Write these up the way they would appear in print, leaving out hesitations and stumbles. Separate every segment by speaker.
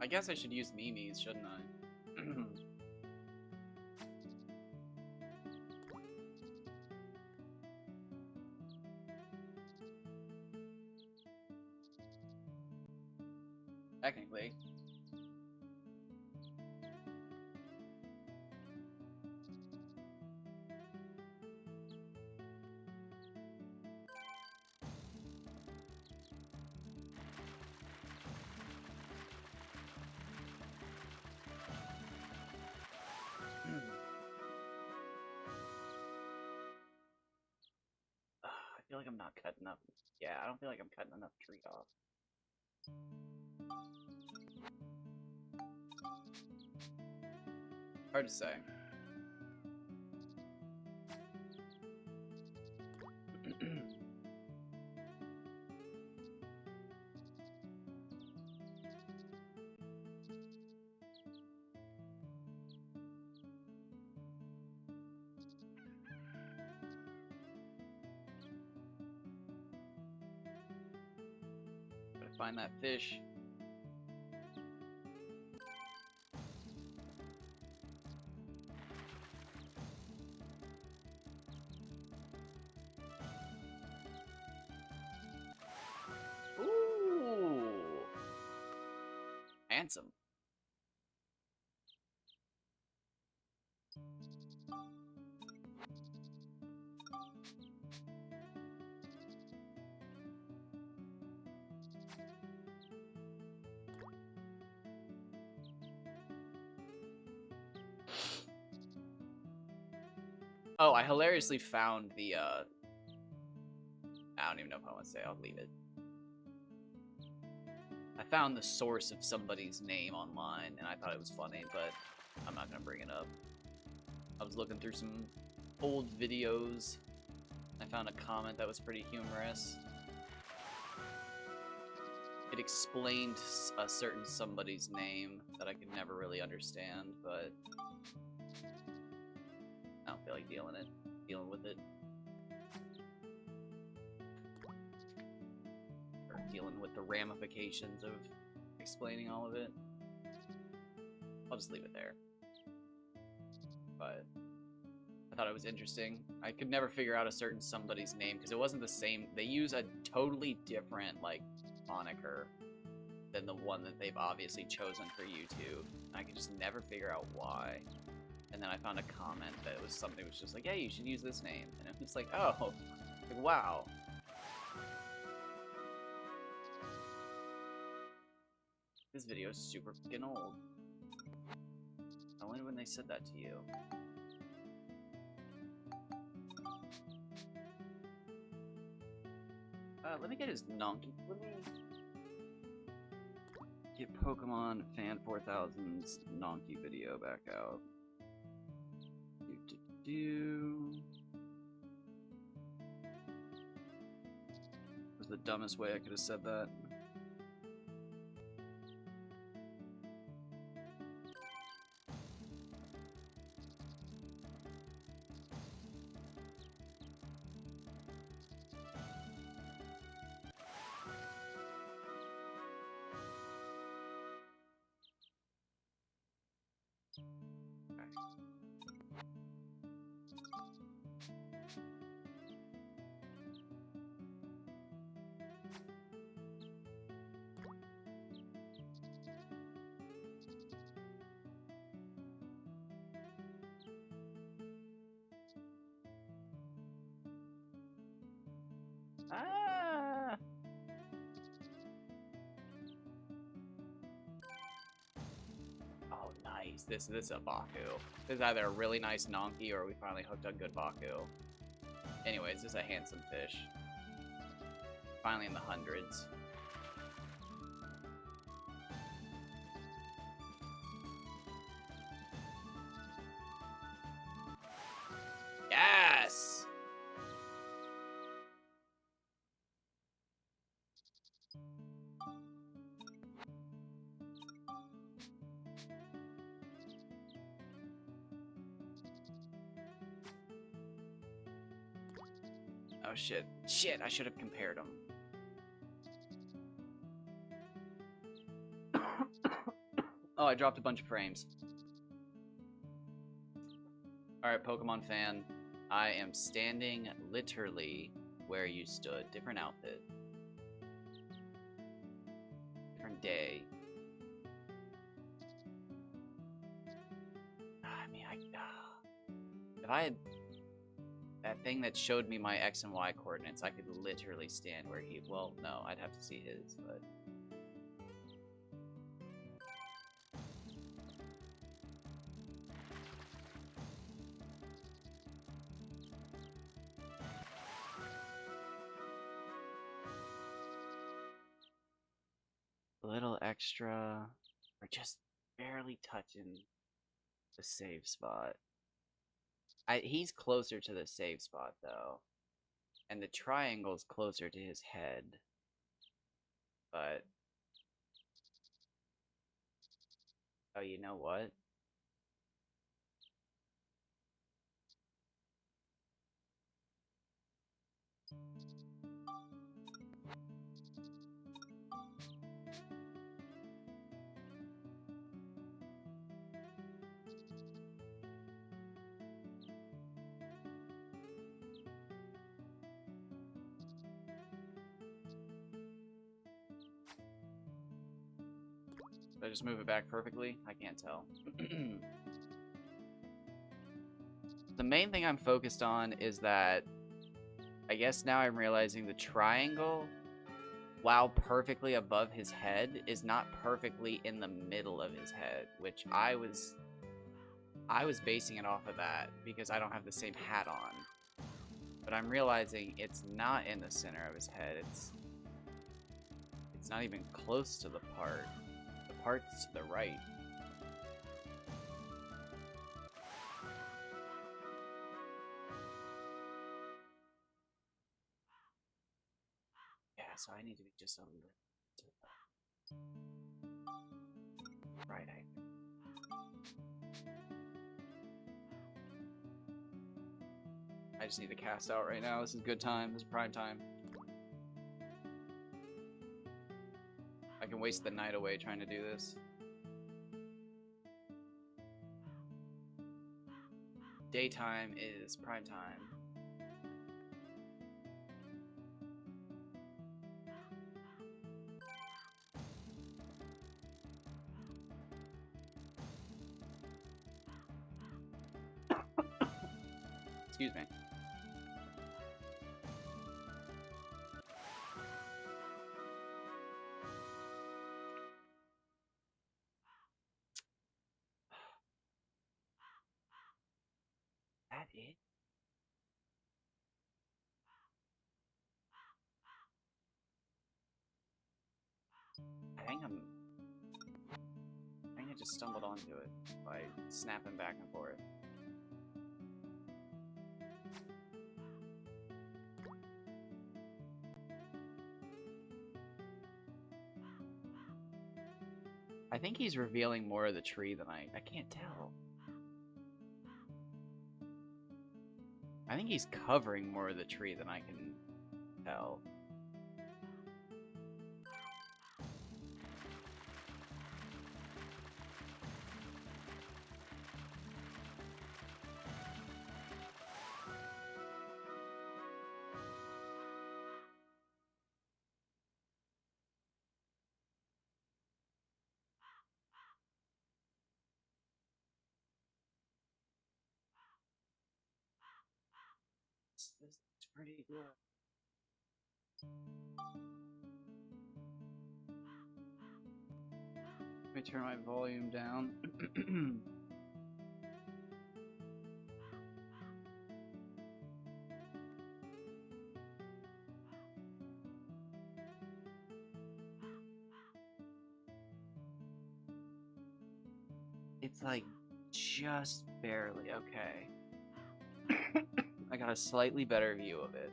Speaker 1: guess I should use Mimi's, shouldn't I? Technically. I feel like I'm not cutting up. Yeah, I don't feel like I'm cutting enough tree off. Hard to say. Gotta find that fish. Ooh, handsome. Oh, I hilariously found the, I don't even know if I want to say, I'll leave it. I found the source of somebody's name online, and I thought it was funny, but I'm not gonna bring it up. I was looking through some old videos. I found a comment that was pretty humorous. It explained a certain somebody's name that I could never really understand, but I don't feel like dealing with it. Or dealing with the ramifications of explaining all of it. I'll just leave it there. But I thought it was interesting. I could never figure out a certain somebody's name because it wasn't the same. They use a totally different, like, moniker than the one that they've obviously chosen for YouTube. I could just never figure out why. And then I found a comment that was somebody was just like, "Yeah, you should use this name," and it was like, "Oh, like, wow." This video is super fucking old. I wonder when they said that to you. Let me get his Nonky. Let me get Pokemon Fan 4000's Nonky video back out. Was the dumbest way I could have said that. Ah! Oh, nice. This is a Baku. This is either a really nice Nonky or we finally hooked on good Baku. Anyways, this is a handsome fish. Finally in the hundreds. Yes! Oh shit. Shit, I should have compared them. Oh, I dropped a bunch of frames. Alright, Pokemon fan. I am standing literally where you stood. Different outfit. Different day. I mean, if I had that thing that showed me my X and Y coordinates, I could literally stand where he... Well, no, I'd have to see his, but... A little extra, or just barely touching the save spot. He's closer to the save spot, though. And the triangle's closer to his head. But... Oh, you know what? Did I just move it back perfectly? I can't tell. The main thing I'm focused on is that I guess now I'm realizing the triangle, while perfectly above his head, is not perfectly in the middle of his head, which I was basing it off of that because I don't have the same hat on. But I'm realizing it's not in the center of his head. It's not even close to the part. The part's to the right. Yeah, so I need to be just a little to the right. I just need to cast out right now. This is good time. This is prime time. I can waste the night away trying to do this. Daytime is prime time. Excuse me. That it? I think I just stumbled onto it by snapping back and forth. I think he's revealing more of the tree than I can't tell. I think he's covering more of the tree than I can tell. This looks pretty good. Let me turn my volume down. It's like just barely okay. I got a slightly better view of it.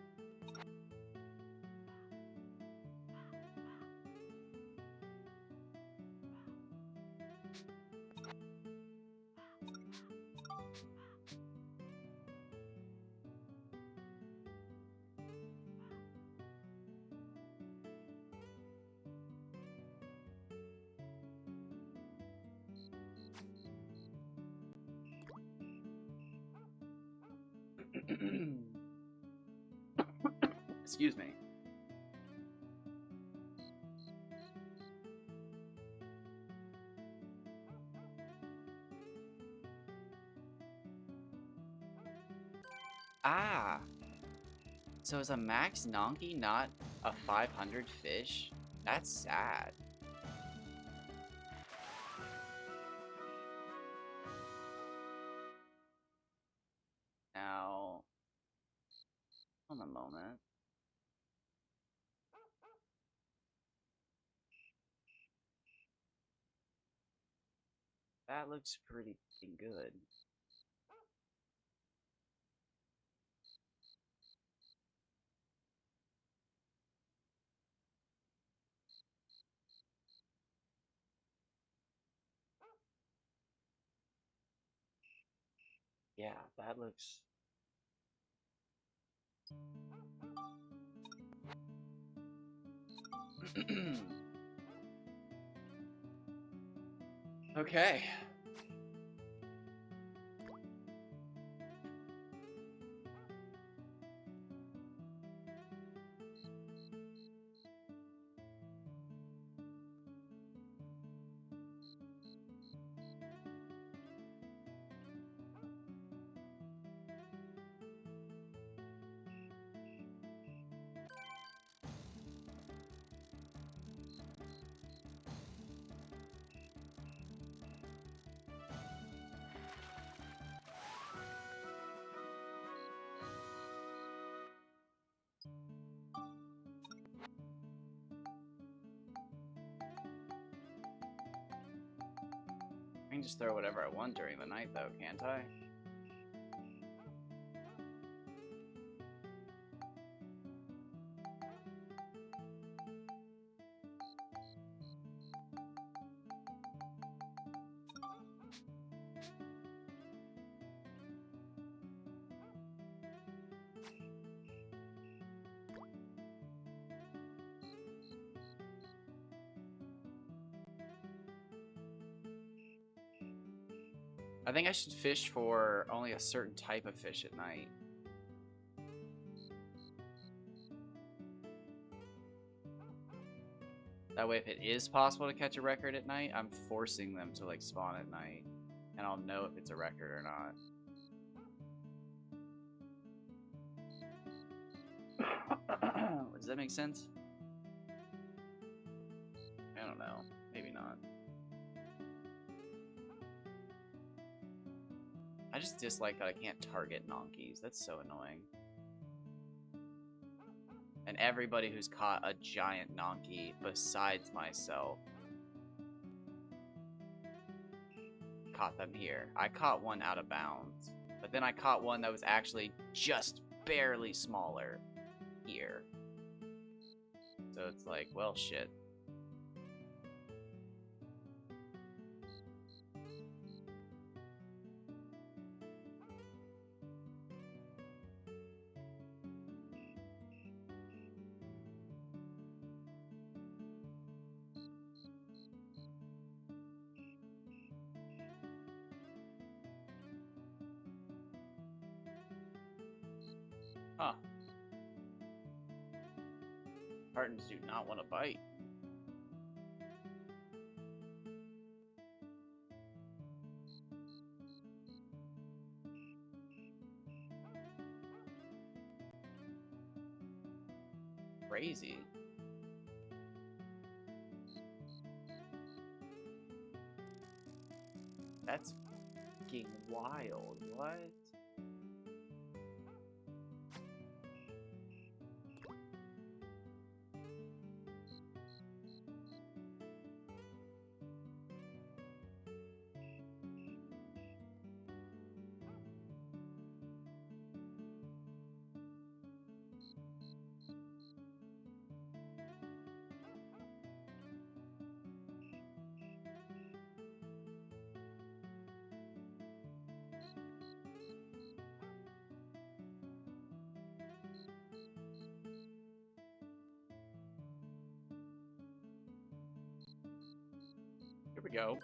Speaker 1: Excuse me. Ah! So is a max Nonky not a 500 fish? That's sad. Now, hold on a moment. That looks pretty good. Yeah, that looks... Okay. I can just throw whatever I want during the night, though, can't I? I think I should fish for only a certain type of fish at night. That way, if it is possible to catch a record at night, I'm forcing them to, like, spawn at night. And I'll know if it's a record or not. Does that make sense? I don't know. Maybe not. I just dislike that I can't target Nonkies. That's so annoying. And everybody who's caught a giant Nonky besides myself caught them here. I caught one out of bounds, but then I caught one that was actually just barely smaller here. So it's like, well, shit. Huh. Spartans do not want to bite. Crazy. That's fucking wild. What? Here we go.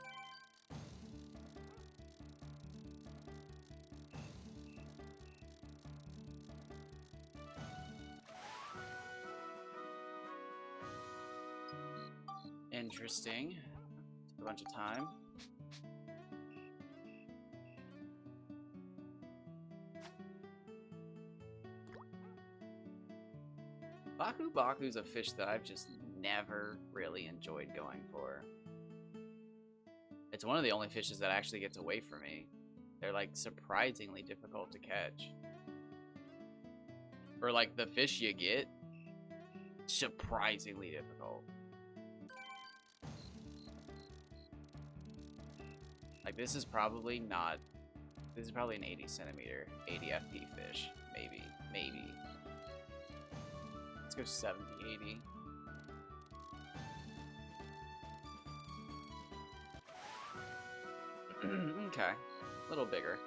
Speaker 1: interesting. Took a bunch of time. Baku Baku's a fish that I've just never really enjoyed going for. It's one of the only fishes that actually gets away from me. They're like surprisingly difficult to catch. For like the fish you get, surprisingly difficult. Like this is probably not, this is probably an 80 centimeter, 80 FP fish, maybe. Let's go 70, 80. Okay, a little bigger.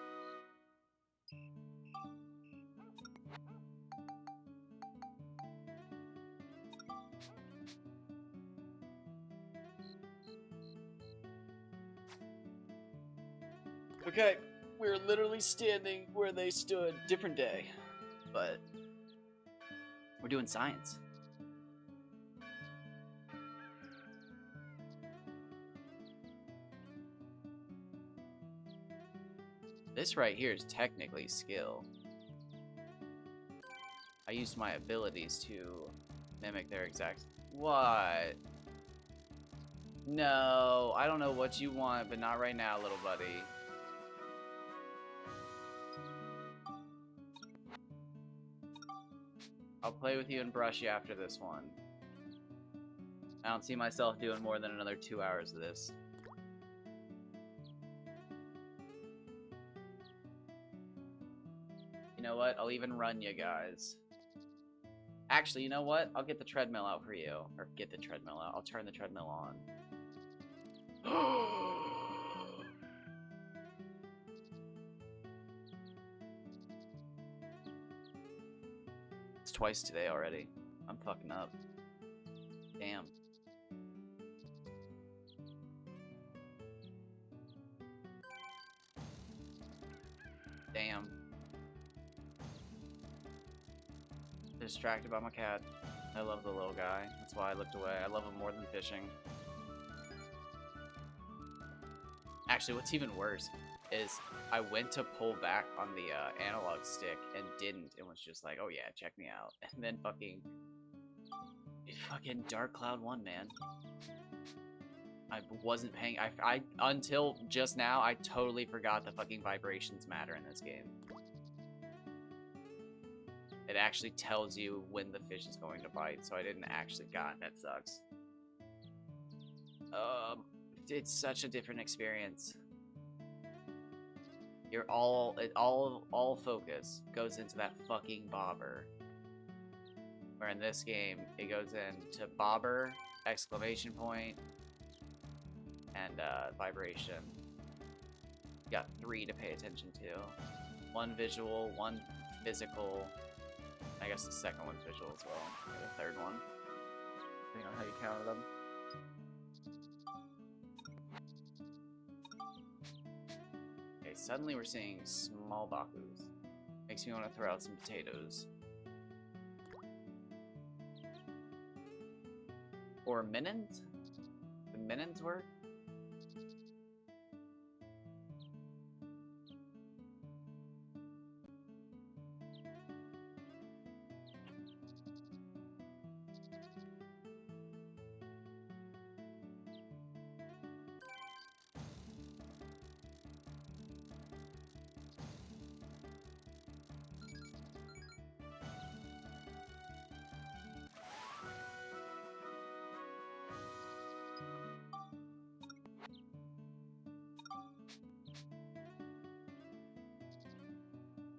Speaker 1: Okay, we're literally standing where they stood. Different day, but we're doing science. This right here is technically skill. I used my abilities to mimic their exact... What? No, I don't know what you want, but not right now, little buddy. I'll play with you and brush you after this one. I don't see myself doing more than another 2 hours of this. You know what? I'll even run you guys. Actually, you know what? I'll get the treadmill out for you. Or get the treadmill out. I'll turn the treadmill on. It's twice today already. I'm fucking up. Damn. Damn. Distracted by my cat. I love the little guy. That's why I looked away. I love him more than fishing. Actually, what's even worse is I went to pull back on the analog stick and didn't, and was just like, oh yeah, check me out. And then fucking Dark Cloud 1, man. I wasn't paying, I until just now, I totally forgot the fucking vibrations matter in this game. It actually tells you when the fish is going to bite, so I didn't actually, God, that sucks. It's such a different experience. You're all focus goes into that fucking bobber. Where in this game, it goes into bobber, exclamation point, and vibration. You got 3 to pay attention to. 1 visual, 1 physical. I guess the second one's visual as well. Or the third one. Depending on how you counted them. Okay, suddenly we're seeing small Bakus. Makes me want to throw out some potatoes. Or minons? The minons work?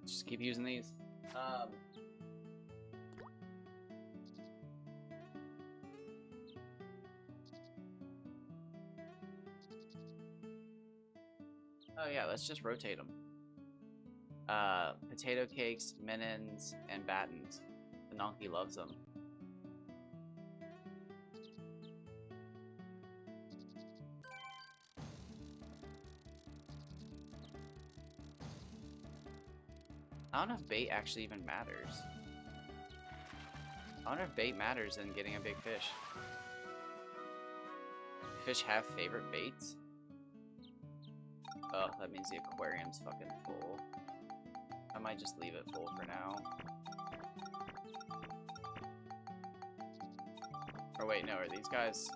Speaker 1: Just keep using these. Oh yeah, let's just rotate them. Potato cakes, minons, and battens. The Nonky loves them. I don't know if bait actually even matters. I wonder if bait matters in getting a big fish. fish have favorite baits? Oh, that means the aquarium's fucking full. I might just leave it full for now. Or wait, no, are these guys...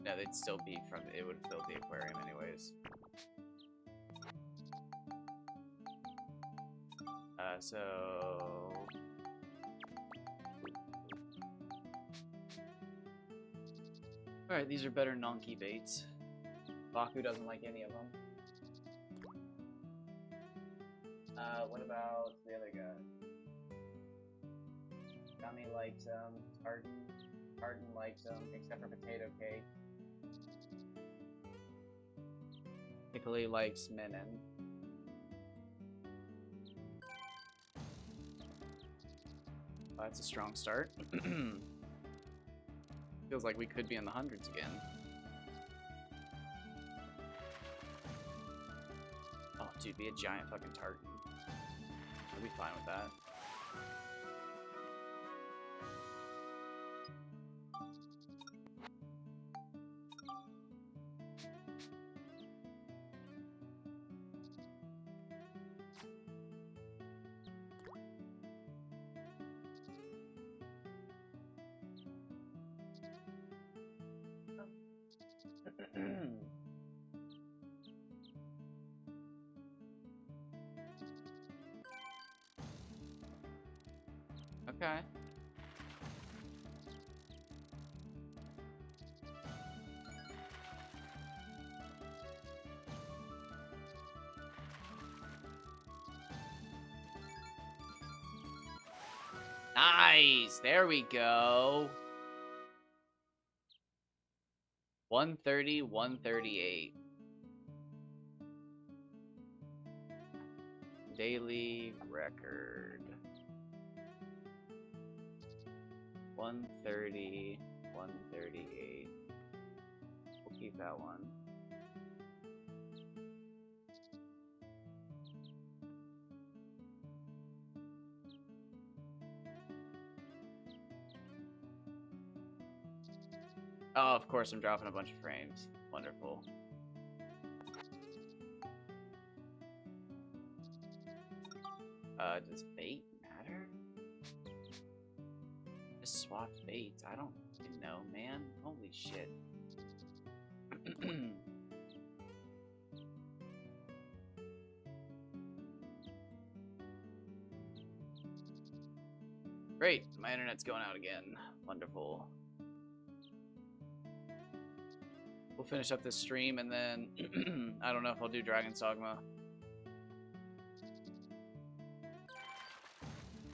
Speaker 1: No, they'd still be from... It would fill the aquarium anyways. So... Alright, these are better Nonky baits. Baku doesn't like any of them. What about the other guy? Gummy likes them. Arden likes them, except for potato cake. Piccoli likes Menon. Oh, that's a strong start. Feels like we could be in the hundreds again. Oh, dude, be a giant fucking tartan. I'll be fine with that. Okay. Nice! There we go. 130, 138. Daily record. 130, 138. We'll keep that one. Oh, of course I'm dropping a bunch of frames. Wonderful. Does bait matter? Just swap baits. I don't even know, man. Holy shit. Great, my internet's going out again. Wonderful. We'll finish up this stream and then I don't know if I'll do Dragon's Dogma.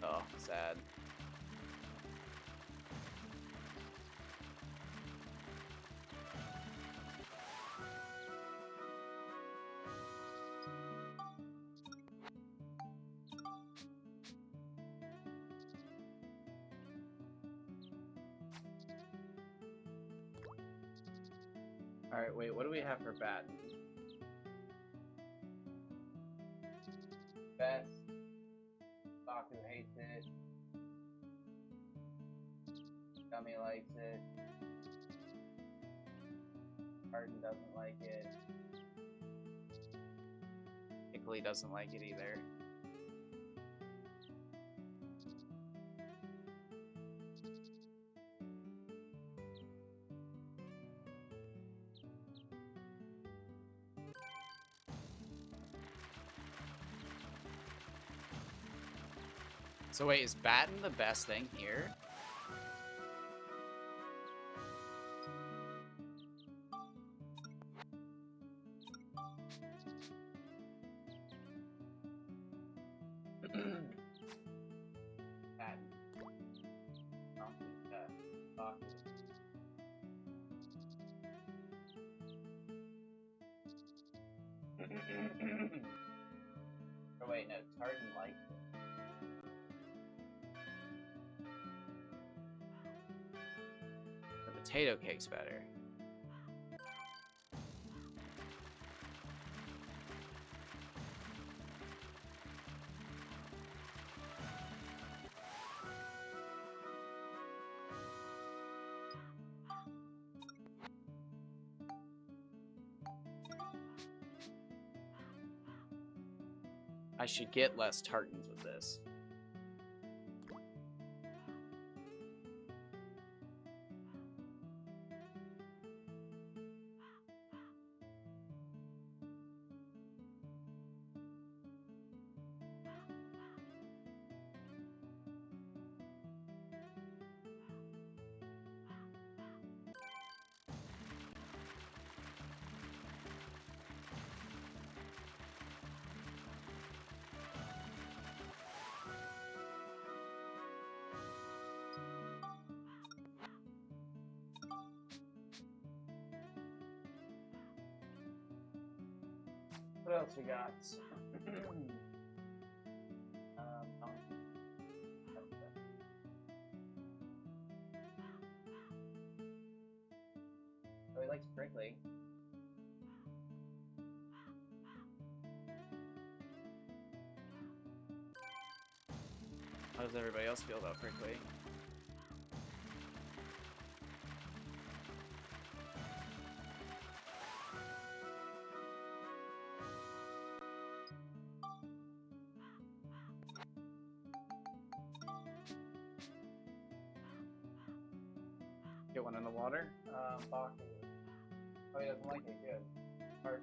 Speaker 1: Oh, sad. Alright, wait, what do we have for Batten? Best. Baku hates it. Gummy likes it. Arden doesn't like it. Piccoli doesn't like it either. So wait, is Batten the best thing here? Batten. Oh wait, no, Tartan likes it. The potato cake's better. I should get less tartans with this. What else we got? Oh, he likes prickly. How does everybody else feel about prickly? Get one in the water. Baku. Oh, he doesn't like it. Good. Pardon.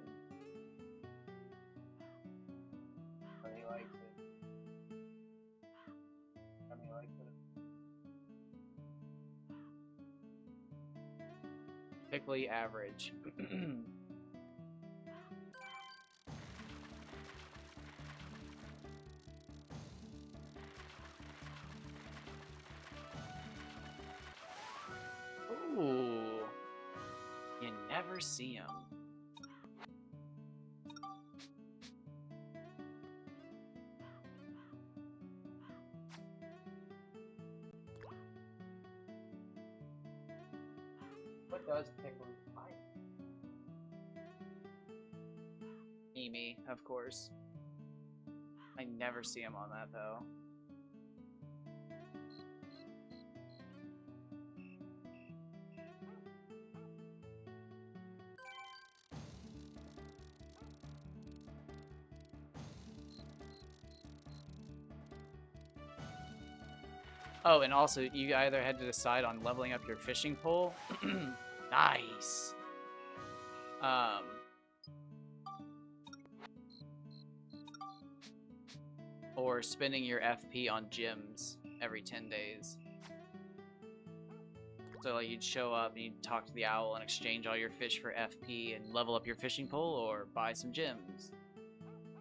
Speaker 1: But he likes it. I mean, he likes it. Pickly average. Ooh. You never see him. What does Pickly like? Amy, of course. I never see him on that though. Oh, and also, you either had to decide on leveling up your fishing pole. Nice. Or spending your FP on gyms every 10 days. So, like, you'd show up and you'd talk to the owl and exchange all your fish for FP and level up your fishing pole or buy some gyms.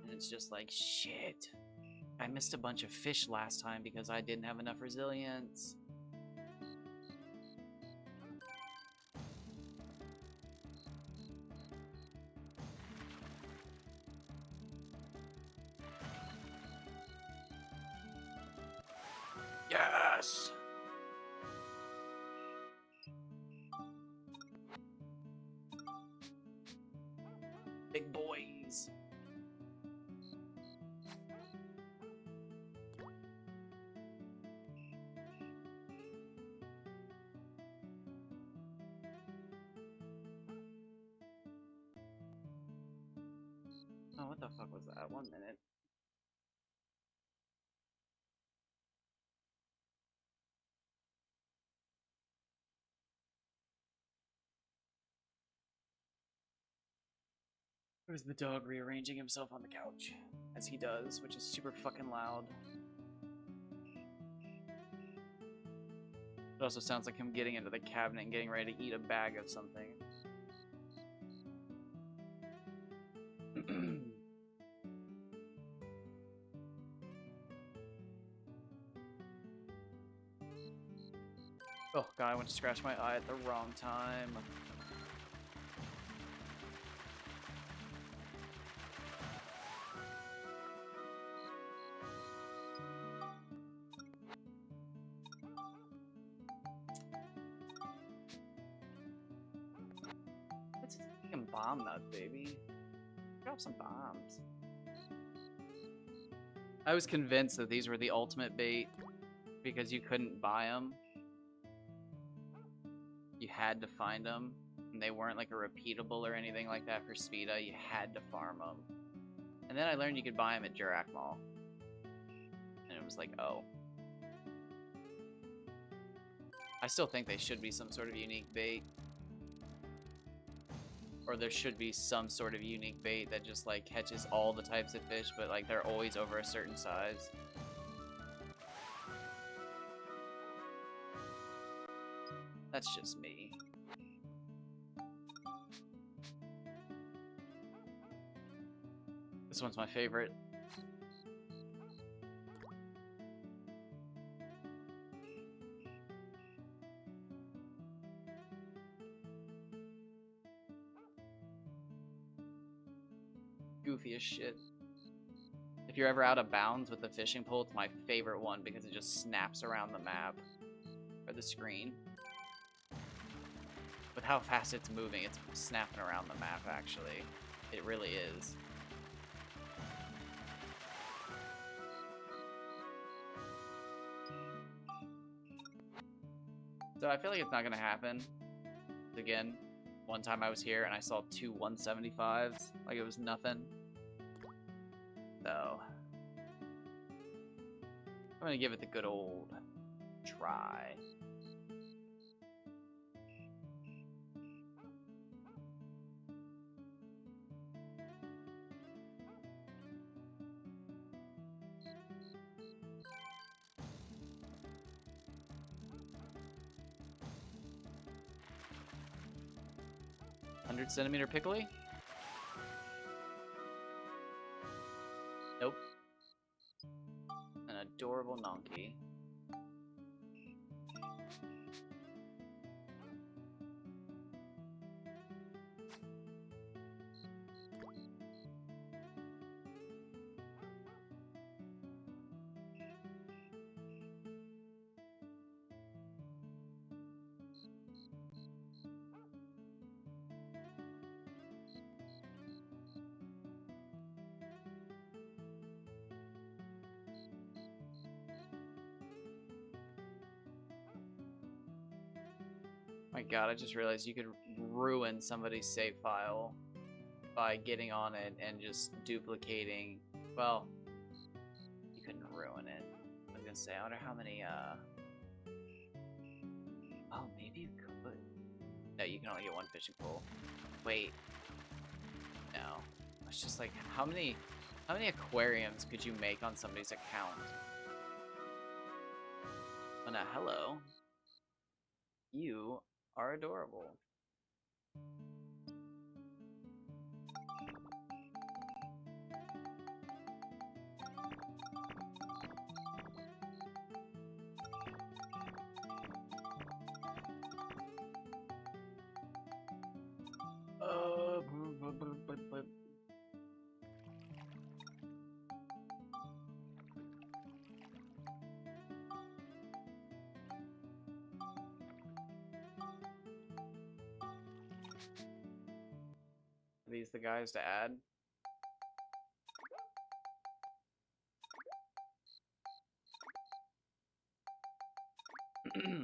Speaker 1: And it's just like, shit. I missed a bunch of fish last time because I didn't have enough resilience. Yes! Big boys. Oh, what the fuck was that? 1 minute. It was the dog rearranging himself on the couch, as he does, which is super fucking loud. It also sounds like him getting into the cabinet and getting ready to eat a bag of something. Oh god, I went to scratch my eye at the wrong time. It's fucking bomb nuts, baby. Drop some bombs. I was convinced that these were the ultimate bait because you couldn't buy them. You had to find them, and they weren't like a repeatable or anything like that for Speeda. You had to farm them. And then I learned you could buy them at Jurac Mall. And it was like, oh. I still think they should be some sort of unique bait. Or there should be some sort of unique bait that just like catches all the types of fish, but like they're always over a certain size. That's just me. This one's my favorite. Goofy as shit. If you're ever out of bounds with the fishing pole, it's my favorite one because it just snaps around the map or the screen. With how fast it's moving, it's snapping around the map actually. It really is. So I feel like it's not gonna happen. Again, one time I was here and I saw two 175s, like it was nothing. So I'm gonna give it the good old try. Centimeter pickly? Nope. An adorable Nonky. My god, I just realized you could ruin somebody's save file by getting on it and just duplicating. Well, you couldn't ruin it. I was gonna say, I wonder how many, oh, maybe you could. No, you can only get one fishing pole. Wait. No. It's just like, how many aquariums could you make on somebody's account? Oh, no, hello. You are adorable. Are these the guys to add?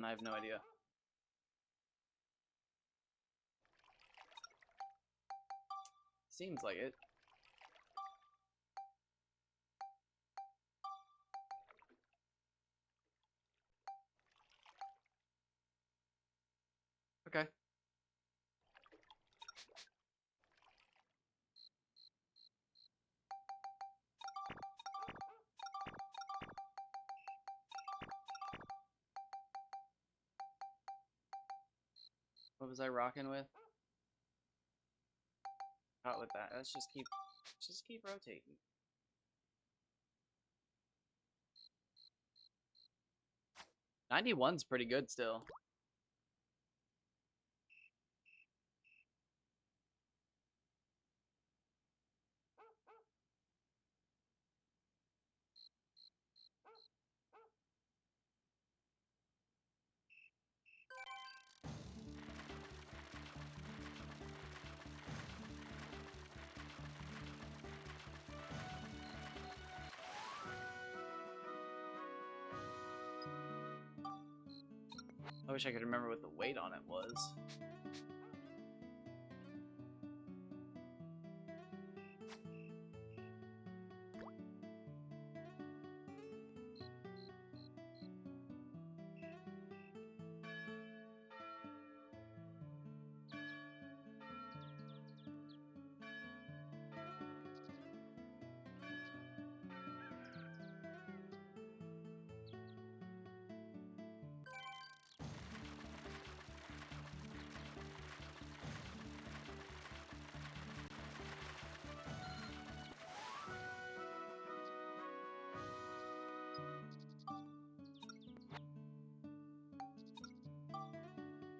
Speaker 1: I have no idea. Seems like it. Okay. What was I rocking with? Not with that. Let's just keep rotating. '91's pretty good still. I wish I could remember what the weight on it was.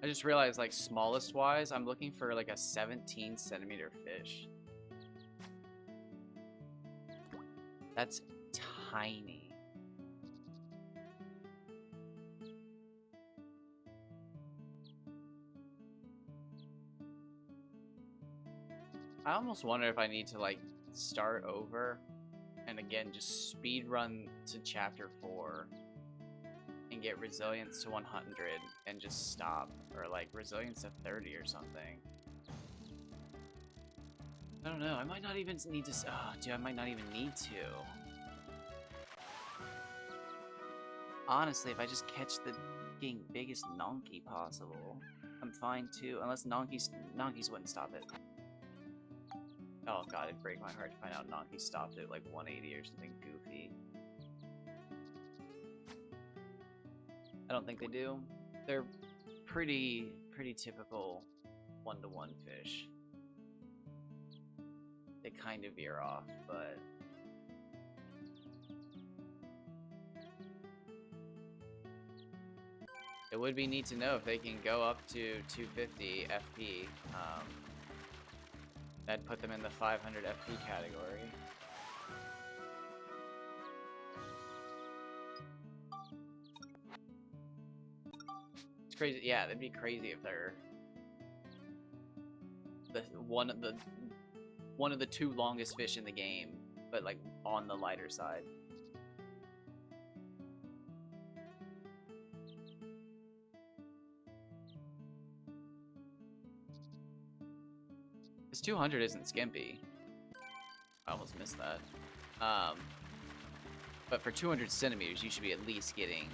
Speaker 1: I just realized, like, smallest wise, I'm looking for like a 17 centimeter fish. That's tiny. I almost wonder if I need to like start over and again just speed run to chapter 4 and get resilience to 100 and just stop, or like resilience to 30 or something. I don't know. I might not even need to. Oh, dude, I might not even need to. Honestly, if I just catch the biggest Nonky possible, I'm fine too. Unless Nonkies wouldn't stop it. Oh god, it'd break my heart to find out Nonky stopped at like 180 or something goofy. I don't think they do. They're pretty typical one-to-one fish. They kind of veer off, but it would be neat to know if they can go up to 250 FP. That'd put them in the 500 FP category. It's crazy. Yeah, that'd be crazy if they're one of the 2 longest fish in the game, but like on the lighter side. This 200 isn't skimpy. I almost missed that. But for 200 centimeters, you should be at least getting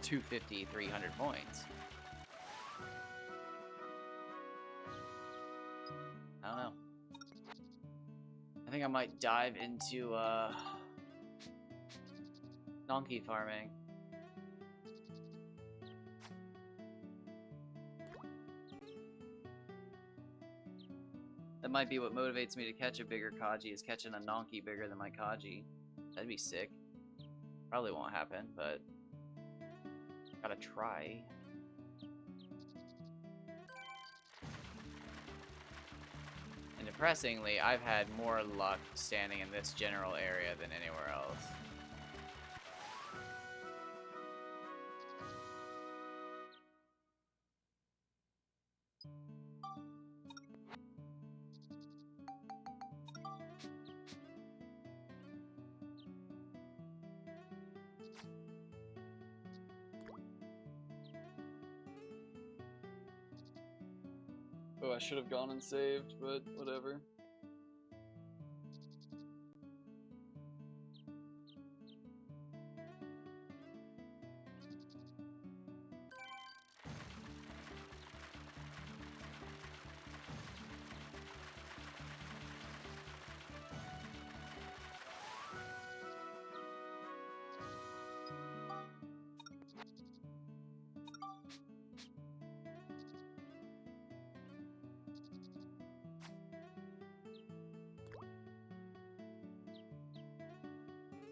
Speaker 1: 250, 300 points. I don't know. I think I might dive into donkey farming. That might be what motivates me to catch a bigger Kaji, is catching a Nonky bigger than my Kaji. That'd be sick. Probably won't happen, but gotta try. And depressingly, I've had more luck standing in this general area than anywhere else. Oh, I should have gone and saved, but whatever.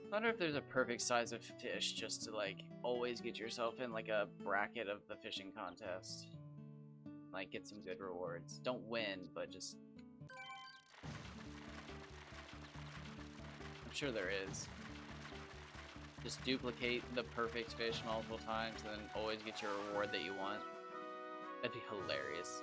Speaker 1: I wonder if there's a perfect size of fish just to like always get yourself in like a bracket of the fishing contest. Like get some good rewards. Don't win, but just... I'm sure there is. Just duplicate the perfect fish multiple times and then always get your reward that you want. That'd be hilarious.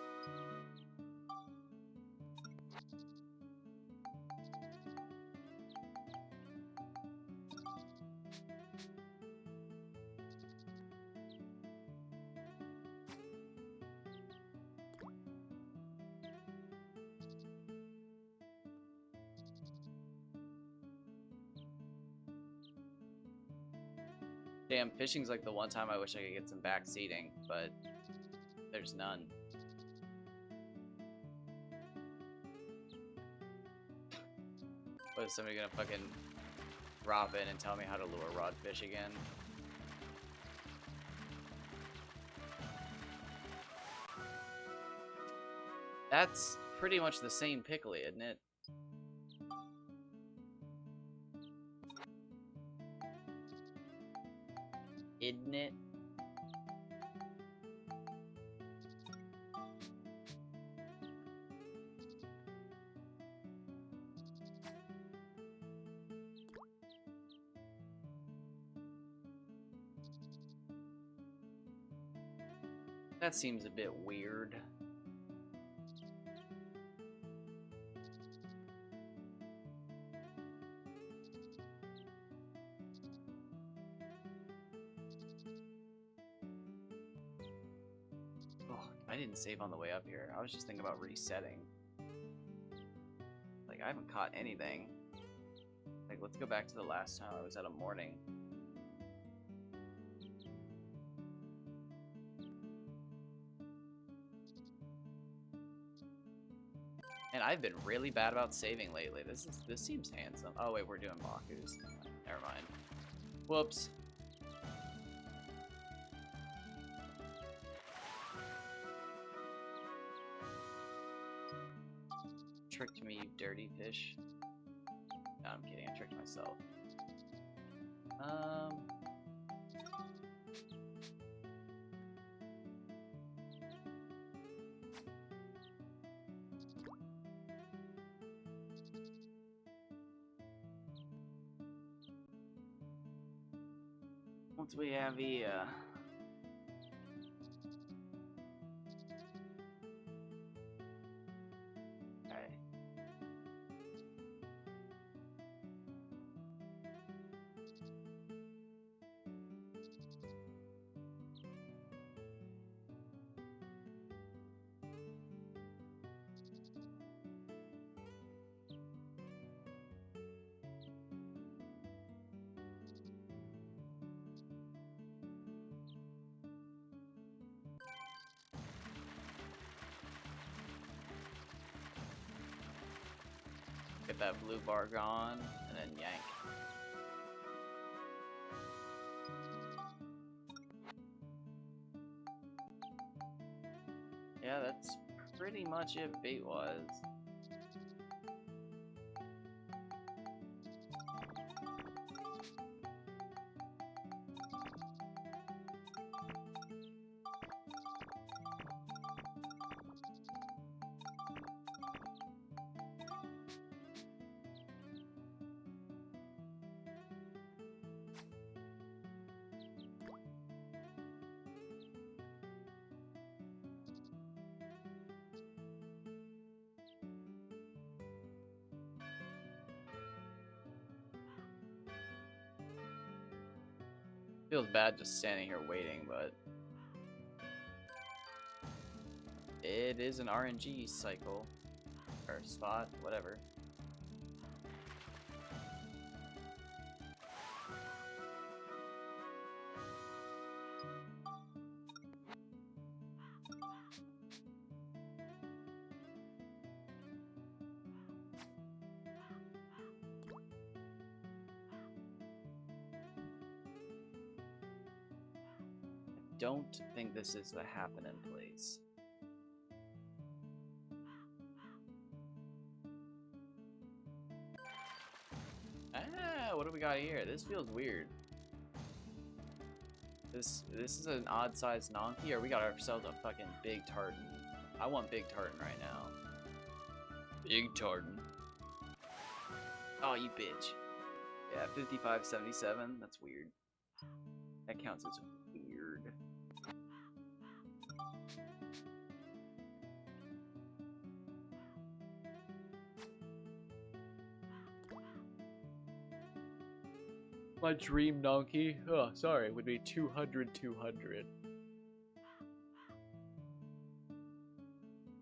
Speaker 1: Damn, fishing's like the one time I wish I could get some back seating, but there's none. What, is somebody gonna fucking drop in and tell me how to lure rod fish again? That's pretty much the same pickle, isn't it? Isn't it? That seems a bit weird. Oh, I didn't save on the way up here. I was just thinking about resetting. Like, I haven't caught anything. Like, let's go back to the last time I was at a morning. And I've been really bad about saving lately. This seems handsome. Oh wait, we're doing Maku's. Never mind. Whoops. Tricked me, you dirty fish. No, I'm kidding. I tricked myself. Once we have the okay. Get that blue bar gone, and then yank. Yeah, that's pretty much it bait-wise. Feels bad just standing here waiting, but it is an RNG cycle or spot, whatever. Don't think this is the happening place. Ah, what do we got here? This feels weird. This is an odd-sized Nonky, or we got ourselves a fucking big tartan. I want big tartan right now. Big tartan. Oh, you bitch. Yeah, 55.77. That's weird. That counts as weird. My dream donkey, would be 200.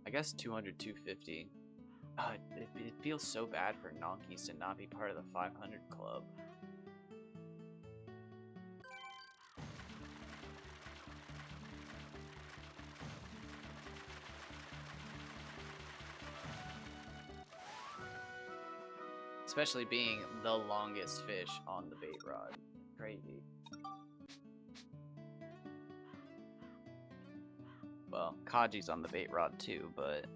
Speaker 1: I guess 200, 250. It feels so bad for Nonkies to not be part of the 500 club. Especially being the longest fish on the bait rod. Crazy. Well, Kaji's on the bait rod too, but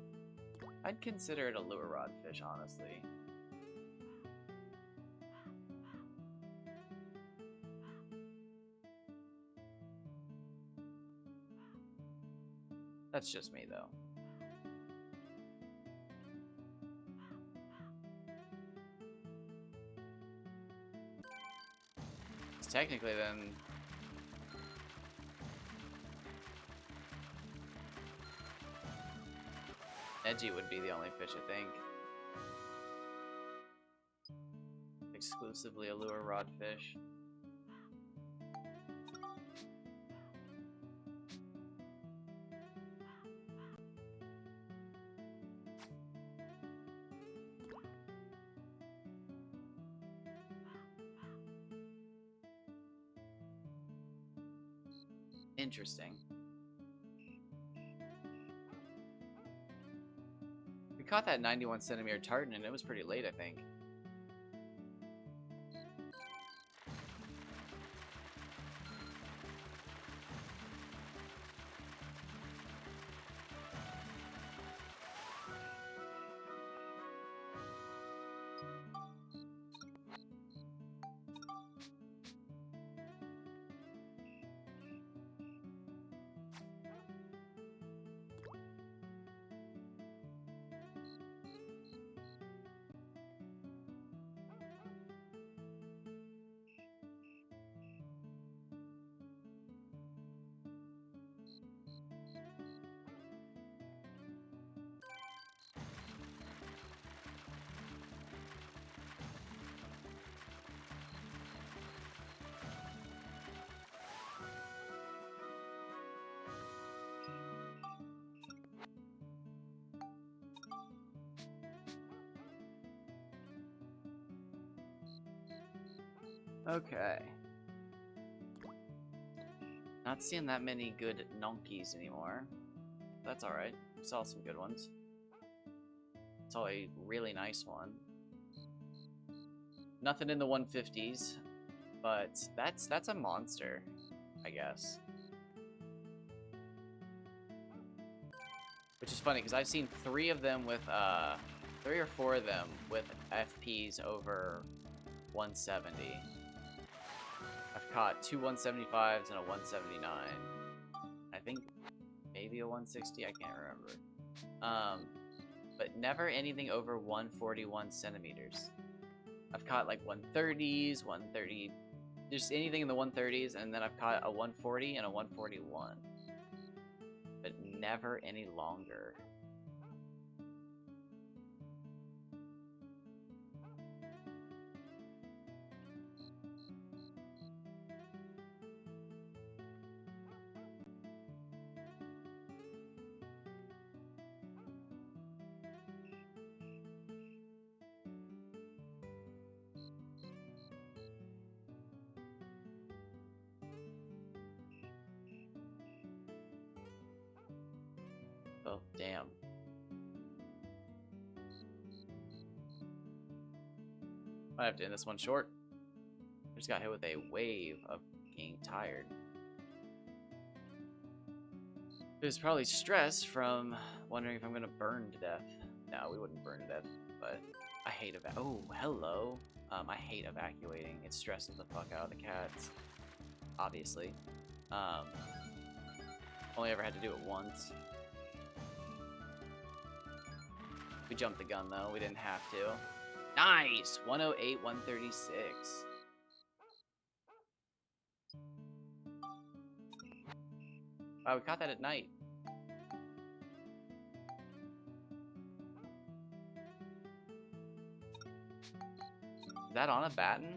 Speaker 1: I'd consider it a lure rod fish, honestly. That's just me, though. Technically, then, Neji would be the only fish, I think. Exclusively a lure rod fish. Interesting. We caught that 91 centimeter tartan and it was pretty late, I think. Okay. Not seeing that many good nonkies anymore. That's alright. Saw some good ones. Saw a really nice one. Nothing in the 150s, but that's a monster, I guess. Which is funny because I've seen 3 of them with 3 or 4 of them with FPs over 170. I've caught 2 175s and a 179. I think maybe a 160, I can't remember. But never anything over 141 centimeters. I've caught like 130s, 130, just anything in the 130s, and then I've caught a 140 and a 141. But never any longer. Oh, damn. Might have to end this one short. I just got hit with a wave of being tired. It was probably stress from wondering if I'm gonna burn to death. No, we wouldn't burn to death, but I hate oh, hello. I hate evacuating. It stresses the fuck out of the cats, obviously. Only ever had to do it once. We jumped the gun though, we didn't have to. Nice! 108, 136. Wow, we caught that at night. Is that on a batten?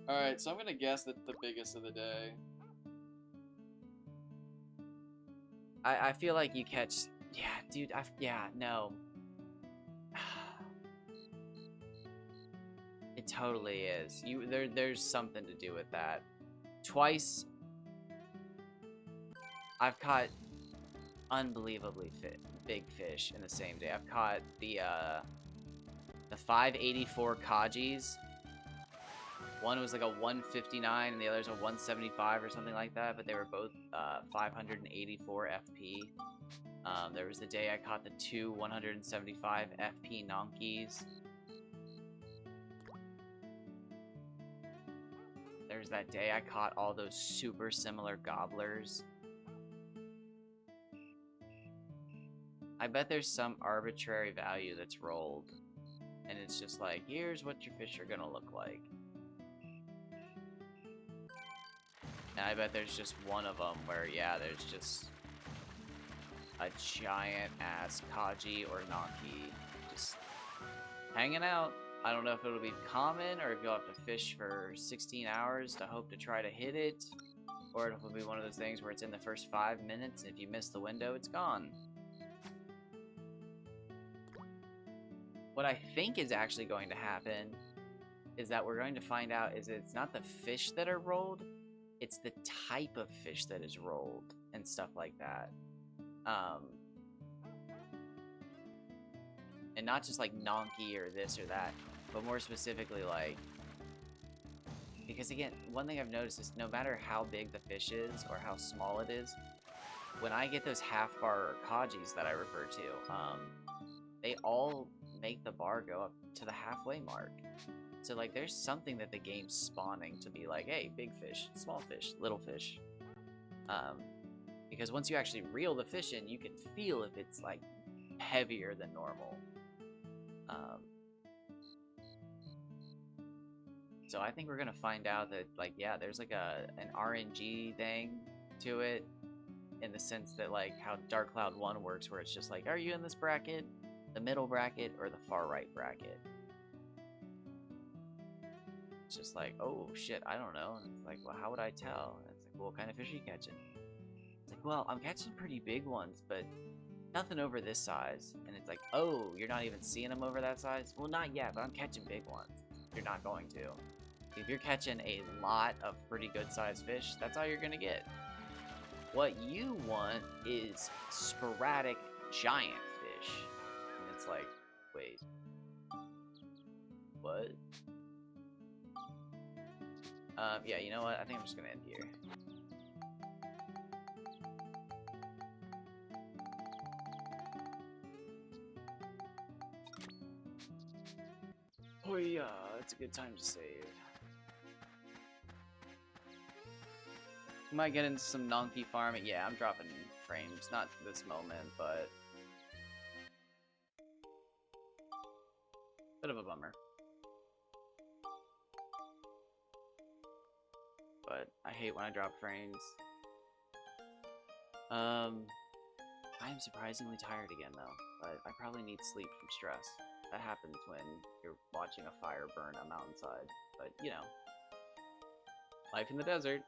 Speaker 1: Alright, so I'm gonna guess that the biggest of the day. I feel like you catch... Yeah, dude, yeah, no. It totally is. There's something to do with that. Twice, I've caught unbelievably big fish in the same day. I've caught the 584 Kajis. One was like a 159 and the other's a 175 or something like that, but they were both 584 FP. There was the day I caught the 2 175 FP nonkies. There's that day I caught all those super similar gobblers. I bet there's some arbitrary value that's rolled, and it's just like, here's what your fish are gonna look like. And I bet there's just one of them where, yeah, there's just a giant ass Kaji or Naki just hanging out. I don't know if it'll be common or if you'll have to fish for 16 hours to hope to try to hit it, or it'll be one of those things where it's in the first 5 minutes, and if you miss the window, it's gone. What I think is actually going to happen is that we're going to find out is it's not the fish that are rolled, it's the type of fish that is rolled and stuff like that. And not just like Nonky or this or that, but more specifically like, because again, one thing I've noticed is no matter how big the fish is or how small it is, when I get those half bar or Kajis that I refer to, they all make the bar go up to the halfway mark. So like there's something that the game's spawning to be like, hey, big fish, small fish, little fish. Because once you actually reel the fish in, you can feel if it's like heavier than normal. So I think we're gonna find out that like, yeah, there's like an RNG thing to it, in the sense that like how Dark Cloud 1 works, where it's just like, are you in this bracket, the middle bracket, or the far right bracket? It's just like, oh shit, I don't know. And it's like, well, how would I tell? And it's like, well, what kind of fish are you catching? It's like, well, I'm catching pretty big ones, but nothing over this size. And it's like, oh, you're not even seeing them over that size? Well, not yet, but I'm catching big ones. You're not going to. If you're catching a lot of pretty good sized fish, that's all you're gonna get. What you want is sporadic giant fish. And it's like, wait, what? Yeah, you know what? I think I'm just gonna end here. Oh yeah, it's a good time to save. Might get into some Nonky farming. Yeah, I'm dropping frames. Not this moment, but bit of a bummer. But I hate when I drop frames. I am surprisingly tired again though, but I probably need sleep from stress. That happens when you're watching a fire burn a mountainside. But you know, life in the desert.